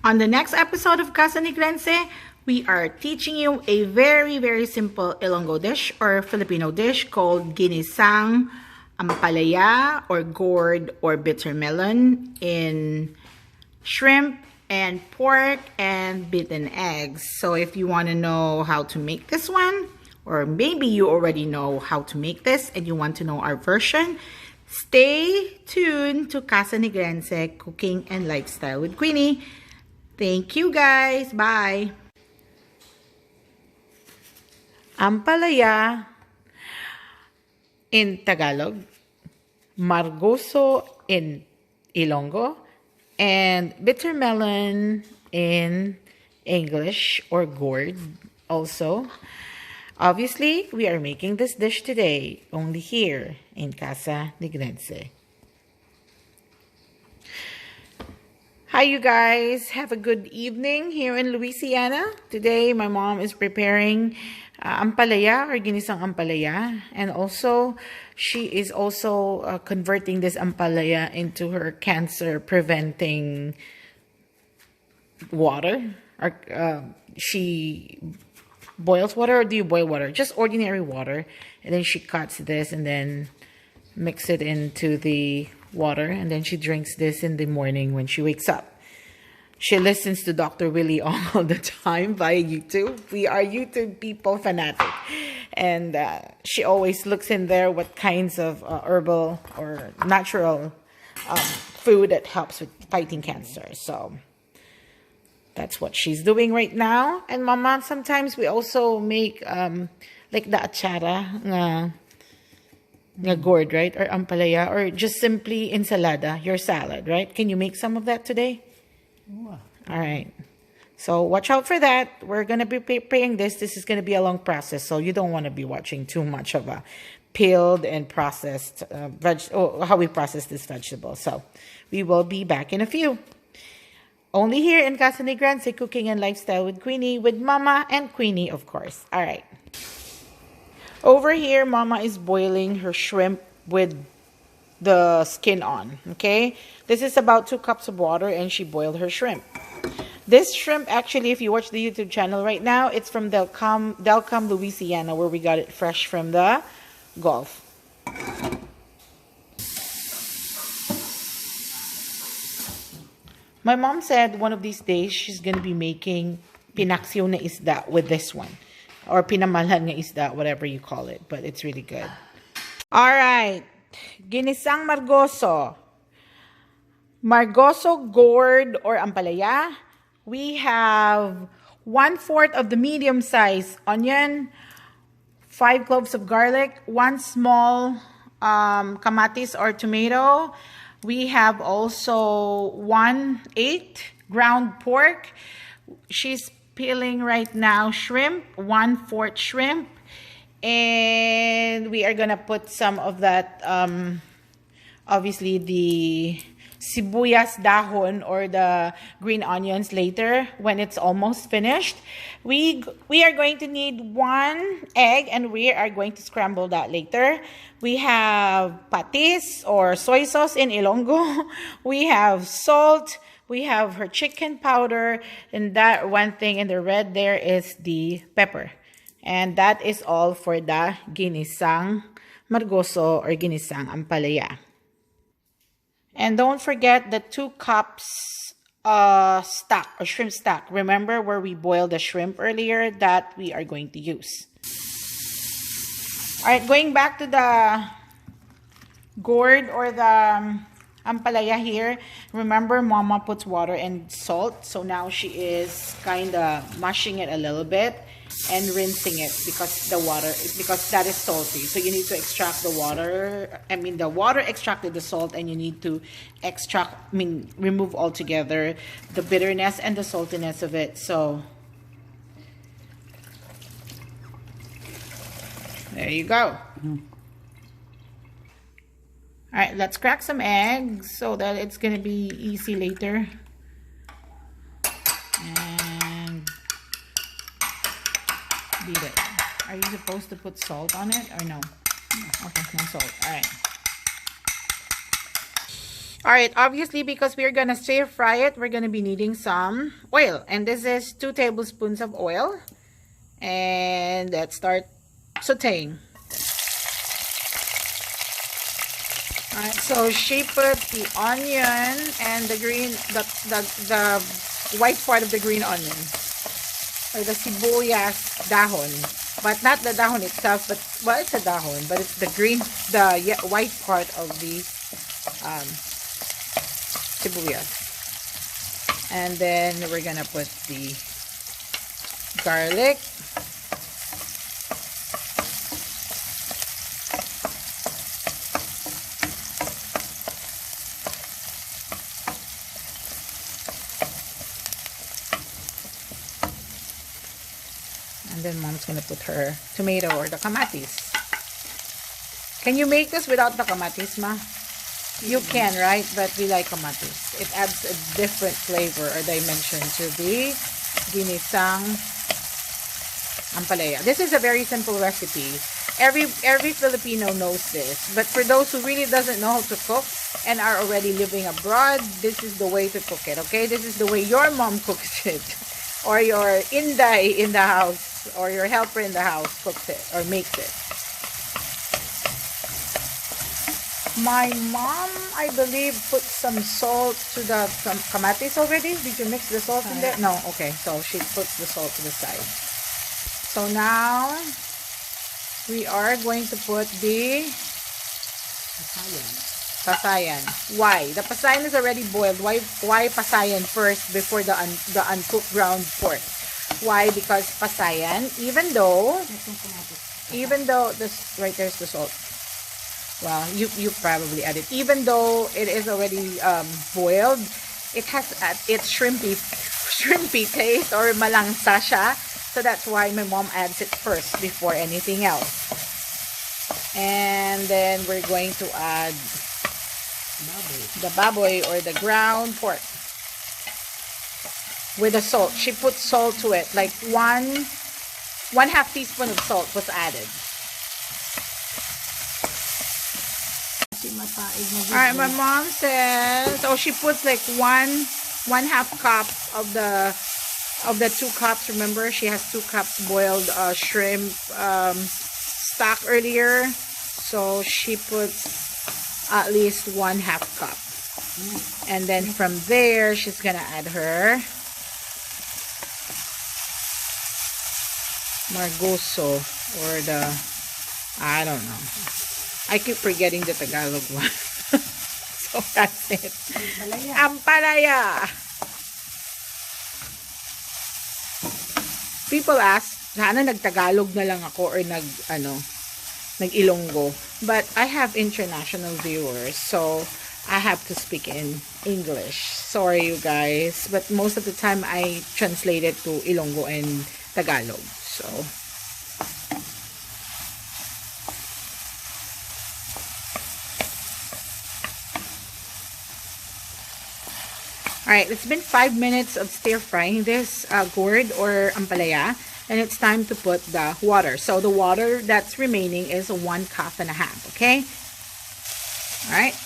On the next episode of Casa Negrense, we are teaching you a very, very simple Ilonggo dish or Filipino dish called Guinisang, ampalaya, or gourd, or bitter melon in shrimp and pork and beaten eggs. So if you want to know how to make this one, or maybe you already know how to make this and you want to know our version, stay tuned to Casa Negrense Cooking and Lifestyle with Queenie. Thank you guys. Bye. Ampalaya in Tagalog, margoso in Ilonggo, and bitter melon in English, or gourd also. Obviously, we are making this dish today only here in Casa Negrense. Hi you guys, have a good evening here in Louisiana. Today my mom is preparing ampalaya or ginisang ampalaya, and also she is also converting this ampalaya into her cancer preventing water. She boils water, or do you boil water? Just ordinary water, and then she cuts this and then mix it into the water, and then she drinks this in the morning when she wakes up. She listens to Dr. Willie all the time via YouTube. We are YouTube people fanatic, and she always looks in there what kinds of herbal or natural food that helps with fighting cancer. So that's what she's doing right now. And Mama, sometimes we also make like the achara nga gourd, right? Or ampalaya, or just simply ensalada, your salad, right? Can you make some of that today? Wow. All right. So watch out for that. We're going to be preparing this. This is going to be a long process, so you don't want to be watching too much of a peeled and processed how we process this vegetable. So we will be back in a few. Only here in Casa Negrense Cooking and Lifestyle with Queenie, with Mama and Queenie, of course. All right. Over here, Mama is boiling her shrimp with the skin on, okay? This is about 2 cups of water, and she boiled her shrimp. This shrimp, actually, if you watch the YouTube channel right now, it's from Delcam, Louisiana, where we got it fresh from the Gulf. My mom said one of these days she's going to be making pinaksyo na isda with this one. Or pinamalhan na isda, whatever you call it. But it's really good. Alright. Ginisang margoso. Margoso gourd or ampalaya. We have 1/4 of the medium-sized onion, 5 cloves of garlic, 1 small kamatis or tomato. We have also 1/8 ground pork. She's peeling right now shrimp, 1/4 shrimp, and we are gonna put some of that obviously the sibuyas dahon or the green onions later when it's almost finished. We are going to need 1 egg, and we are going to scramble that later. We have patis or soy sauce in Ilonggo. We have salt. We have her chicken powder, and that one thing in the red there is the pepper. And that is all for the ginisang margoso or ginisang ampalaya. And don't forget the 2 cups stock or shrimp stock. Remember where we boiled the shrimp earlier? That we are going to use. All right, going back to the gourd or the ampalaya here. Remember, Mama puts water and salt. So now she is kind of mashing it a little bit and rinsing it because that is salty. So you need to extract the water. I mean, the water extracted the salt, and you need to remove altogether the bitterness and the saltiness of it. So there you go. All right, let's crack some eggs so that it's going to be easy later. And beat it. Are you supposed to put salt on it or no? Okay, no salt. All right. All right, obviously, because we're gonna stir fry it, we're gonna be needing some oil. And this is 2 tablespoons of oil. And let's start sauteing. All right, so she put the onion and the the white part of the green onion, or the sibuyas dahon, but not the dahon itself, but well, it's a dahon, but it's the white part of the sibuyas. And then we're gonna put the garlic. And then mom's gonna put her tomato or the kamatis. Can you make this without the kamatis, ma? You can, right? But we like kamatis. It adds a different flavor or dimension to the Guinisang ampalaya. This is a very simple recipe. Every Filipino knows this. But for those who really doesn't know how to cook and are already living abroad, this is the way to cook it, okay? This is the way your mom cooks it. Or your inday in the house, or your helper in the house cooks it or makes it. My mom, I believe, put some salt to the kamatis already. Did you mix the salt in there? No, okay. So she puts the salt to the side. So now we are going to put the pasayan. Why? The pasayan is already boiled. Why pasayan first before the uncooked ground pork? Why? Because pasayan, even though this right there's the salt. Well, you probably add it. Even though it is already boiled, it has its shrimpy taste or malangsa siya. So that's why my mom adds it first before anything else. And then we're going to add the baboy or the ground pork with the salt. She put salt to it, like one half teaspoon of salt was added. Alright, my mom says, oh, she puts like one half cup of the 2 cups. Remember, she has 2 cups boiled shrimp stock earlier, so she puts at least 1/2 cup. And then from there, she's gonna add her margoso, or the, I don't know. I keep forgetting the Tagalog one. So that's it. Ampalaya. People ask, sana nag-Tagalog na lang ako or nag-Ilonggo. But I have international viewers, so I have to speak in English. Sorry, you guys. But most of the time, I translate it to Ilonggo and Tagalog. So, alright, it's been 5 minutes of stir frying this gourd or ampalaya. And it's time to put the water. So the water that's remaining is 1.5 cups, okay? Alright.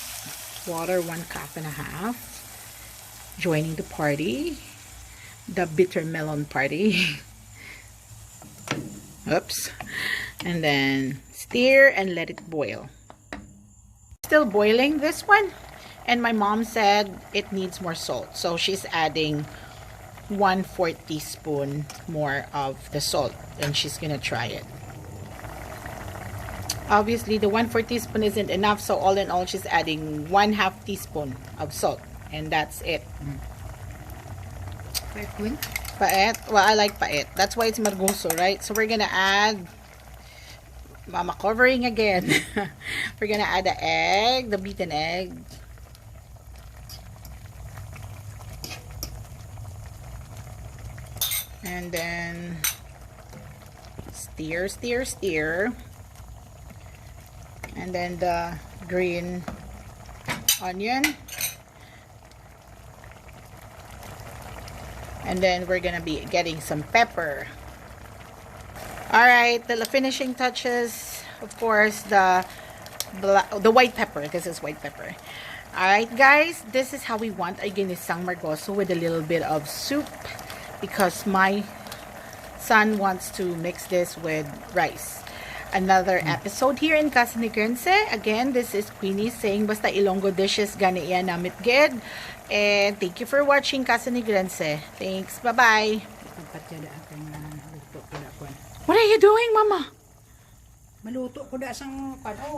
Water 1.5 cups. Joining the party. The bitter melon party. Oops. And then stir and let it boil. Still boiling this one. And my mom said it needs more salt. So she's adding 1/4 teaspoon more of the salt, and she's gonna try it. Obviously the 1/4 teaspoon isn't enough, so all in all she's adding 1/2 teaspoon of salt, and that's it. Paet? Well, I like paet. That's why it's margoso, right? So we're gonna add, mama covering again. We're gonna add the egg, the beaten egg. And then stir. And then the green onion. And then we're gonna be getting some pepper. Alright, the finishing touches, of course, the white pepper. This is white pepper. Alright guys, this is how we want a ginisang margoso with a little bit of soup because my son wants to mix this with rice. Another episode here in Casa ni Grense. Again, this is Queenie saying basta Ilonggo dishes gani iya namit gid. And thank you for watching Casa ni Grense. Thanks. Bye-bye. What are you doing, Mama? Maluto ko da sang pano.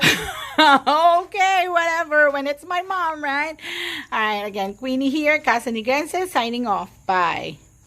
Okay, whatever. When it's my mom, right? Alright, again, Queenie here, Casa ni Grense, signing off. Bye.